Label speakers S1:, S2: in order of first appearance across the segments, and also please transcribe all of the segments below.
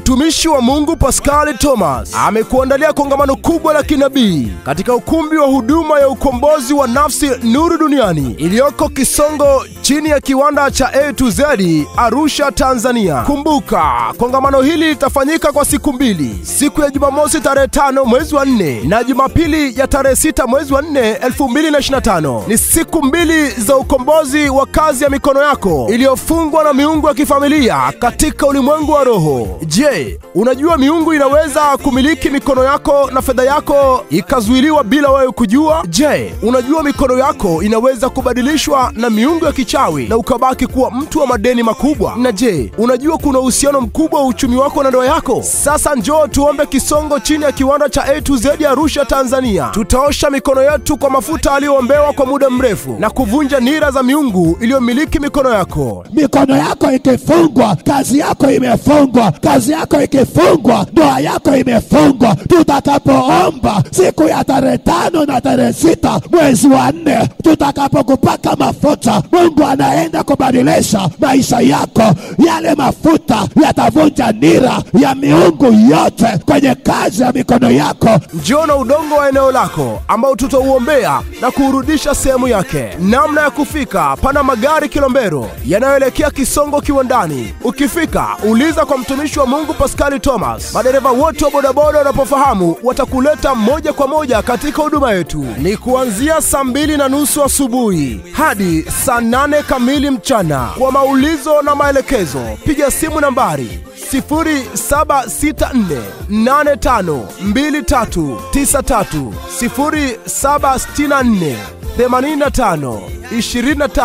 S1: Mtumishi wa Mungu Pascal Thomas amekuandalia kongamano kubwa la kinabii katika ukumbi wa huduma ya ukombozi wa nafsi Nuru Duniani iliyoko Kisongo chini ya kiwanda cha A2Z Arusha, Tanzania. Kumbuka, kongamano hili litafanyika kwa siku mbili, siku ya Jumamosi tarehe 5 mwezi wa 4 na Jumapili ya tarehe 6 mwezi wa 4 2025. Ni siku mbili za ukombozi wa kazi ya mikono yako iliyofungwa na miungu ya kifamilia katika ulimwengu wa roho. Je, unajua miungu inaweza kumiliki mikono yako na fedha yako ikazuiliwa bila wewe kujua? Je, unajua mikono yako inaweza kubadilishwa na miungu ya kichawi na ukabaki kuwa mtu wa madeni makubwa? Na je, unajua kuna uhusiano mkubwa wa uchumi wako na ndoa yako? Sasa njoo tuombe Kisongo chini ya kiwanda cha A2Z Arusha, Tanzania. Tutaosha mikono yetu kwa mafuta aliyoombewa kwa muda mrefu na kuvunja nira za miungu iliyomiliki mikono yako.
S2: Mikono yako ikifungwa, kazi yako imefungwa. Kazi yako ikifungwa, ndoa yako imefungwa. Tutakapoomba siku ya tarehe 5 na tarehe 6 mwezi wa 4, tutakapokupaka mafuta, Mungu anaenda kubadilisha maisha yako. Yale mafuta yatavunja nira ya miungu yote kwenye kazi ya mikono yako.
S1: Njoo na udongo wa eneo lako ambao tutauombea na kuurudisha sehemu yake. Namna ya kufika: pana magari Kilombero yanayoelekea Kisongo kiwandani. Ukifika, uliza kwa mtumishi wa Mungu Pascal Thomas. Madereva wote wa bodaboda wanapofahamu watakuleta moja kwa moja katika huduma yetu. Ni kuanzia saa 2:30 asubuhi hadi saa 8 kamili mchana. Kwa maulizo na maelekezo, piga simu nambari 0764852393,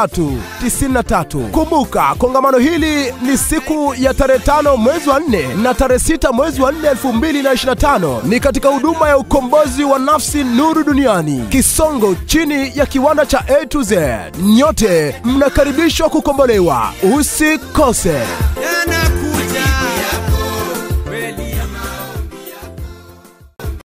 S1: 0764852393. Kumbuka, kongamano hili ni siku ya tarehe 5 mwezi wa 4 na tarehe 6 mwezi wa 4 2025. Ni katika huduma ya ukombozi wa nafsi Nuru Duniani, Kisongo chini ya kiwanda cha A2Z. Nyote mnakaribishwa kukombolewa. Usikose.